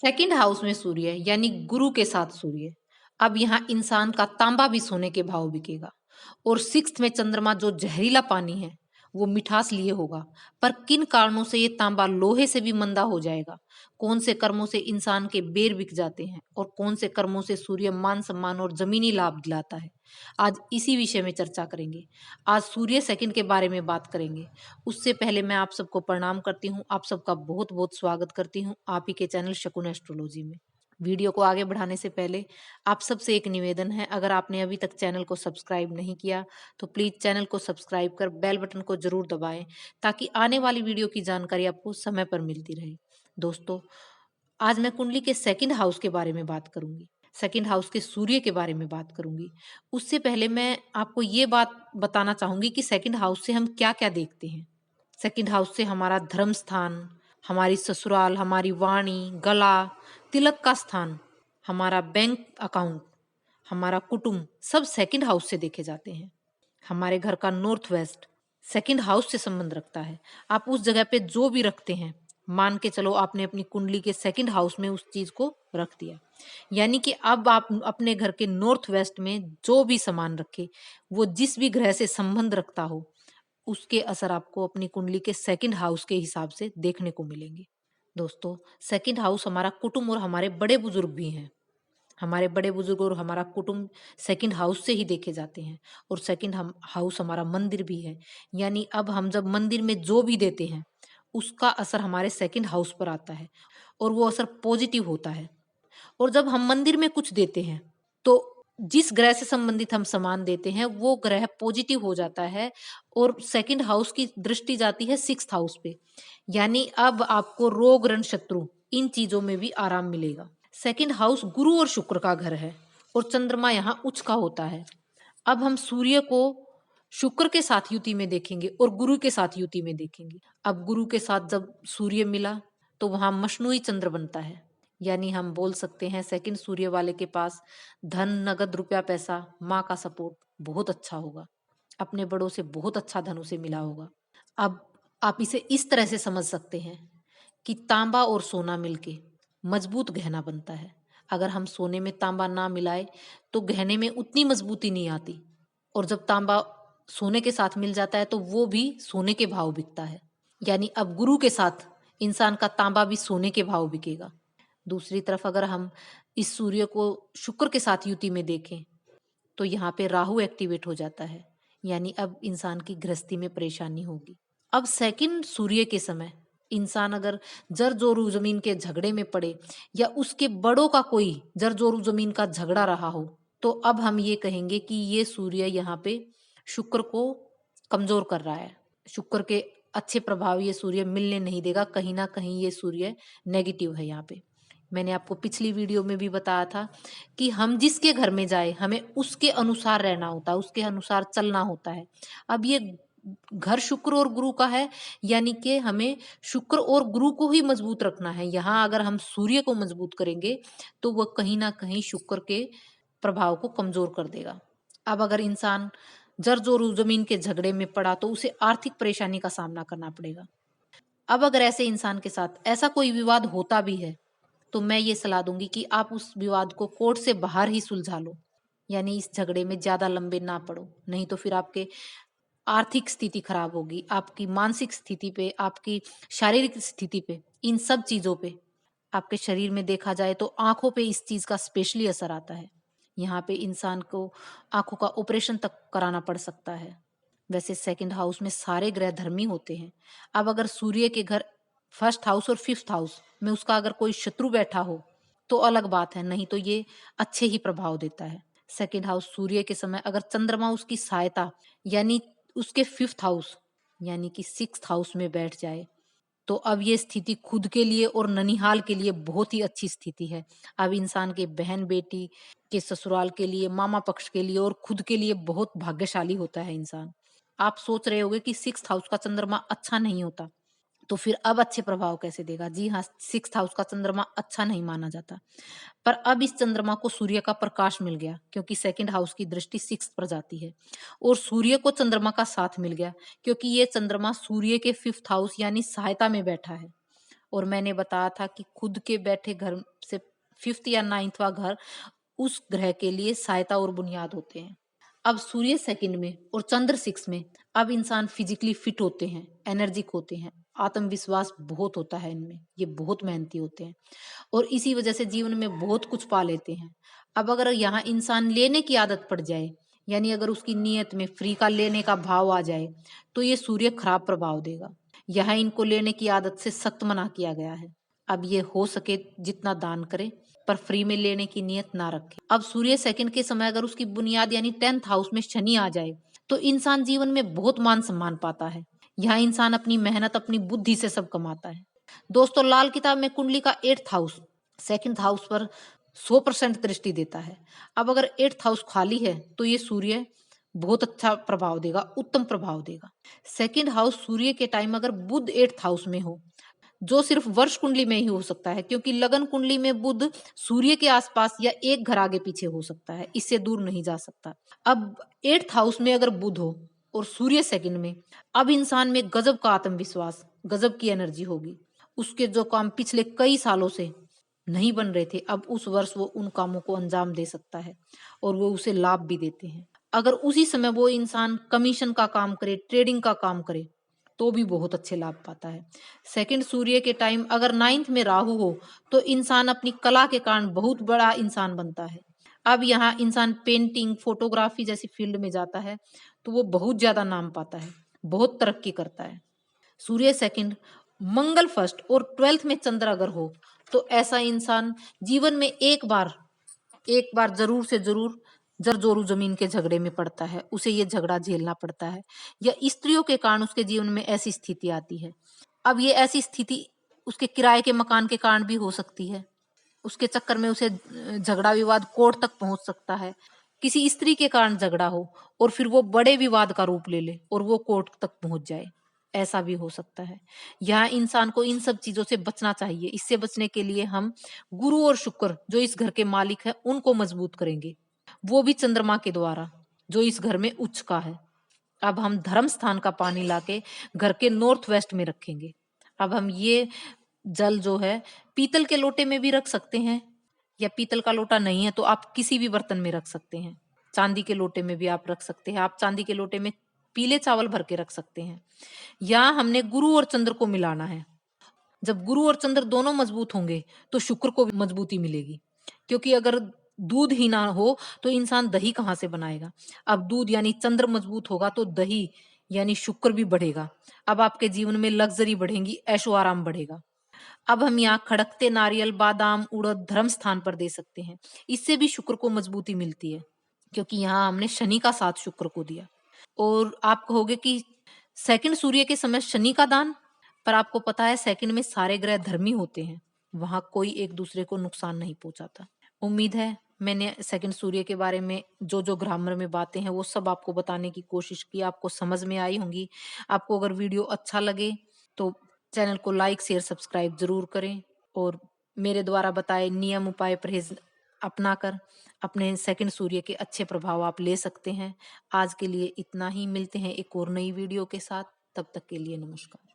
Second house में सूर्य यानी गुरु के साथ सूर्य। अब यहाँ इंसान का तांबा भी सोने के भाव बिकेगा। और सिक्स्थ में चंद्रमा जो जहरीला पानी है वो मिठास लिए होगा। पर किन कारणों से ये तांबा लोहे से भी मंदा हो जाएगा? कौन से कर्मों से इंसान के बेर बिक जाते हैं और कौन से कर्मों से सूर्य मान सम्मान और जमीनी लाभ दिलाता है? आज इसी विषय में चर्चा करेंगे। आज सूर्य सेकंड के बारे में बात करेंगे। उससे पहले मैं आप सबको प्रणाम करती हूँ, आप सबका बहुत बहुत स्वागत करती हूँ आप ही के चैनल शकुन एस्ट्रोलॉजी में। वीडियो को आगे बढ़ाने से पहले आप सबसे एक निवेदन है, अगर आपने अभी तक चैनल को सब्सक्राइब नहीं किया तो प्लीज चैनल को सब्सक्राइब कर बेल बटन को जरूर दबाएं ताकि आने वाली वीडियो की जानकारी आपको समय पर मिलती रहे। दोस्तों, आज मैं कुंडली के सेकंड हाउस के बारे में बात करूंगी, सेकंड हाउस के सूर्य के बारे में बात करूंगी। उससे पहले मैं आपको ये बात बताना चाहूंगी कि सेकंड हाउस से हम क्या क्या देखते हैं। सेकंड हाउस से हमारा धर्म स्थान, हमारी ससुराल, हमारी वाणी, गला, तिलक का स्थान, हमारा बैंक अकाउंट, हमारा कुटुंब सब सेकंड हाउस से देखे जाते हैं। हमारे घर का नॉर्थ वेस्ट सेकंड हाउस से संबंध रखता है। आप उस जगह पे जो भी रखते हैं, मान के चलो आपने अपनी कुंडली के सेकंड हाउस में उस चीज को रख दिया, यानी कि अब आप अपने घर के नॉर्थ वेस्ट में जो भी सामान रखे वो जिस भी ग्रह से संबंध रखता हो उसके असर आपको अपनी कुंडली के सेकंड हाउस के हिसाब से देखने को मिलेंगे। दोस्तों, सेकंड हाउस हमारा कुटुंब और हमारे बड़े बुजुर्ग भी हैं। हमारे बड़े बुजुर्ग और हमारा कुटुंब सेकंड हाउस से ही देखे जाते हैं। और सेकंड हम हाउस हमारा मंदिर भी है, यानी अब हम जब मंदिर में जो भी देते हैं उसका असर हमारे सेकंड हाउस पर आता है और वो असर पॉजिटिव होता है। और जब हम मंदिर में कुछ देते हैं तो जिस ग्रह से संबंधित हम सामान देते हैं वो ग्रह पॉजिटिव हो जाता है और सेकंड हाउस की दृष्टि जाती है सिक्स्थ हाउस पे, यानी अब आपको रोग रण शत्रु इन चीजों में भी आराम मिलेगा। सेकंड हाउस गुरु और शुक्र का घर है और चंद्रमा यहाँ उच्च का होता है। अब हम सूर्य को शुक्र के साथ युति में देखेंगे और गुरु के साथ युति में देखेंगे। अब गुरु के साथ जब सूर्य मिला तो वहां मशनुई चंद्र बनता है, यानी हम बोल सकते हैं सेकंड सूर्य वाले के पास धन, नगद, रुपया, पैसा, माँ का सपोर्ट बहुत अच्छा होगा। अपने बड़ों से बहुत अच्छा धन उसे मिला होगा। अब आप इसे इस तरह से समझ सकते हैं कि तांबा और सोना मिलके मजबूत गहना बनता है। अगर हम सोने में तांबा ना मिलाए तो गहने में उतनी मजबूती नहीं आती। और जब तांबा सोने के साथ मिल जाता है तो वो भी सोने के भाव बिकता है, यानी अब गुरु के साथ इंसान का तांबा भी सोने के भाव बिकेगा। दूसरी तरफ अगर हम इस सूर्य को शुक्र के साथ युति में देखें तो यहाँ पे राहु एक्टिवेट हो जाता है, यानी अब इंसान की गृहस्थी में परेशानी होगी। अब सेकंड सूर्य के समय इंसान अगर जर जोरू जमीन के झगड़े में पड़े या उसके बड़ों का कोई जर जोरू जमीन का झगड़ा रहा हो तो अब हम ये कहेंगे कि ये सूर्य यहाँ पे शुक्र को कमजोर कर रहा है। शुक्र के अच्छे प्रभाव ये सूर्य मिलने नहीं देगा, कहीं ना कहीं ये सूर्य नेगेटिव है यहाँ पे। मैंने आपको पिछली वीडियो में भी बताया था कि हम जिसके घर में जाए हमें उसके अनुसार रहना होता है, उसके अनुसार चलना होता है। अब ये घर शुक्र और गुरु का है, यानी कि हमें शुक्र और गुरु को ही मजबूत रखना है। यहाँ अगर हम सूर्य को मजबूत करेंगे तो वह कहीं ना कहीं शुक्र के प्रभाव को कमजोर कर देगा। अब अगर इंसान जर जोरू जमीन के झगड़े में पड़ा तो उसे आर्थिक परेशानी का सामना करना पड़ेगा। अब अगर ऐसे इंसान के साथ ऐसा कोई विवाद होता भी है तो मैं ये सलाह दूंगी कि आप उस विवाद को कोर्ट से बाहर ही सुलझा लो, यानी इस झगड़े में ज्यादा लंबे ना पड़ो, नहीं तो फिर आपके आर्थिक स्थिति खराब होगी, आपकी मानसिक स्थिति पे, आपकी शारीरिक स्थिति पे, इन सब चीजों पे। आपके शरीर में देखा जाए तो आंखों पे इस चीज का स्पेशली असर आता है। यहाँ पे इंसान को आंखों का ऑपरेशन तक कराना पड़ सकता है। वैसे सेकंड हाउस में सारे ग्रह धर्मी होते हैं। अब अगर सूर्य के घर फर्स्ट हाउस और फिफ्थ हाउस में उसका अगर कोई शत्रु बैठा हो तो अलग बात है, नहीं तो ये अच्छे ही प्रभाव देता है। सेकंड हाउस सूर्य के समय अगर चंद्रमा उसकी सहायता यानी उसके फिफ्थ हाउस यानी कि सिक्स्थ हाउस में बैठ जाए तो अब ये स्थिति खुद के लिए और ननिहाल के लिए बहुत ही अच्छी स्थिति है। अब इंसान के बहन बेटी के ससुराल के लिए, मामा पक्ष के लिए और खुद के लिए बहुत भाग्यशाली होता है इंसान। आप सोच रहे होंगे कि सिक्स्थ हाउस का चंद्रमा अच्छा नहीं होता तो फिर अब अच्छे प्रभाव कैसे देगा? जी हाँ, सिक्स्थ हाउस का चंद्रमा अच्छा नहीं माना जाता, पर अब इस चंद्रमा को सूर्य का प्रकाश मिल गया क्योंकि सेकंड हाउस की दृष्टि सिक्स पर जाती है। और सूर्य को चंद्रमा का साथ मिल गया क्योंकि ये चंद्रमा सूर्य के फिफ्थ हाउस यानी सहायता में बैठा है। और मैंने बताया था कि खुद के बैठे घर से फिफ्थ या नाइन्थवा घर उस ग्रह के लिए सहायता और बुनियाद होते हैं। अब सूर्य सेकंड में और चंद्र सिक्स में अब इंसान फिजिकली फिट होते हैं, एनर्जिक होते हैं, आत्मविश्वास बहुत होता है इनमें, ये बहुत मेहनती होते हैं और इसी वजह से जीवन में बहुत कुछ पा लेते हैं। अब अगर यहाँ इंसान लेने की आदत पड़ जाए, यानी अगर उसकी नीयत में फ्री का लेने का भाव आ जाए, तो ये सूर्य खराब प्रभाव देगा। यहाँ इनको लेने की आदत से सख्त मना किया गया है। अब ये हो सके जितना दान करे, पर फ्री में लेने की नियत ना रखे। अब सूर्य सेकंड के समय अगर उसकी बुनियाद यानी 10th हाउस में शनि आ जाए, तो इंसान जीवन में बहुत मान सम्मान पाता है। यहाँ इंसान अपनी मेहनत, अपनी बुद्धि से सब कमाता है। दोस्तों, लाल किताब में कुंडली का 8th हाउस सेकंड हाउस पर 100% दृष्टि देता है। अब अगर 8th हाउस खाली है, तो ये सूर्य बहुत अच्छा प्रभाव देगा, उत्तम प्रभाव देगा। सेकंड हाउस सूर्य के टाइम अगर बुध 8th हाउस में हो, जो सिर्फ वर्ष कुंडली में ही हो सकता है, क्योंकि लगन कुंडली में बुध सूर्य के आसपास या एक घर आगे पीछे हो सकता है, इससे दूर नहीं जा सकता। अब 8th हाउस में अगर बुध हो और सूर्य सेकंड में, अब इंसान में गजब का आत्मविश्वास, गजब की एनर्जी होगी। उसके जो काम पिछले कई सालों से नहीं बन रहे थे, अब उस वर्ष वो उन कामों को अंजाम दे सकता है और वो उसे लाभ भी देते हैं। अगर उसी समय वो इंसान कमीशन का काम करे, ट्रेडिंग का काम करे, तो भी बहुत अच्छे लाभ पाता है। सेकंड सूर्य के टाइम अगर 9th में राहु हो, तो इंसान अपनी कला के कारण बहुत बड़ा इंसान बनता है। अब यहाँ इंसान पेंटिंग, फोटोग्राफी जैसी फील्ड में जाता है, तो वो बहुत ज्यादा नाम पाता है, बहुत तरक्की करता है। सूर्य सेकंड, मंगल फर्स्ट और 12th में चंद्र अगर हो, तो ऐसा इंसान जीवन में एक बार जरूर से जरूर जर जोरू जमीन के झगड़े में पड़ता है, उसे ये झगड़ा झेलना पड़ता है, या स्त्रियों के कारण उसके जीवन में ऐसी स्थिति आती है। अब ये ऐसी स्थिति उसके किराए के मकान के कारण भी हो सकती है, उसके चक्कर में उसे झगड़ा विवाद कोर्ट तक पहुंच सकता है। किसी स्त्री के कारण झगड़ा हो और फिर वो बड़े विवाद का रूप ले ले और वो कोर्ट तक पहुंच जाए, ऐसा भी हो सकता है। यहाँ इंसान को इन सब चीजों से बचना चाहिए। इससे बचने के लिए हम गुरु और शुक्र जो इस घर के मालिक है उनको मजबूत करेंगे, वो भी चंद्रमा के द्वारा जो इस घर में उच्च का है। अब हम धर्म स्थान का पानी लाके घर के नॉर्थ वेस्ट में रखेंगे। अब हम ये जल जो है पीतल के लोटे में भी रख सकते हैं, या पीतल का लोटा नहीं है तो आप किसी भी बर्तन में रख सकते हैं। चांदी के लोटे में भी आप रख सकते हैं। आप चांदी के लोटे में पीले चावल भर के रख सकते हैं। या हमने गुरु और चंद्र को मिलाना है। जब गुरु और चंद्र दोनों मजबूत होंगे, तो शुक्र को भी मजबूती मिलेगी, क्योंकि अगर दूध ही ना हो तो इंसान दही कहाँ से बनाएगा। अब दूध यानी चंद्र मजबूत होगा तो दही यानी शुक्र भी बढ़ेगा। अब आपके जीवन में लग्जरी बढ़ेगी, ऐशो आराम बढ़ेगा। अब हम यहाँ खड़कते नारियल, बादाम, उड़द धर्म स्थान पर दे सकते हैं। इससे भी शुक्र को मजबूती मिलती है, क्योंकि यहाँ हमने शनि का साथ शुक्र को दिया। और आप कहोगे कि सेकंड सूर्य के समय शनि का दान, पर आपको पता है सेकंड में सारे ग्रह धर्मी होते हैं, वहां कोई एक दूसरे को नुकसान नहीं पहुंचाता। उम्मीद है मैंने सेकंड सूर्य के बारे में जो जो ग्रामर में बातें हैं वो सब आपको बताने की कोशिश की, आपको समझ में आई होंगी। आपको अगर वीडियो अच्छा लगे तो चैनल को लाइक, शेयर, सब्सक्राइब जरूर करें और मेरे द्वारा बताए नियम, उपाय, परहेज अपनाकर अपने सेकंड सूर्य के अच्छे प्रभाव आप ले सकते हैं। आज के लिए इतना ही, मिलते हैं एक और नई वीडियो के साथ, तब तक के लिए नमस्कार।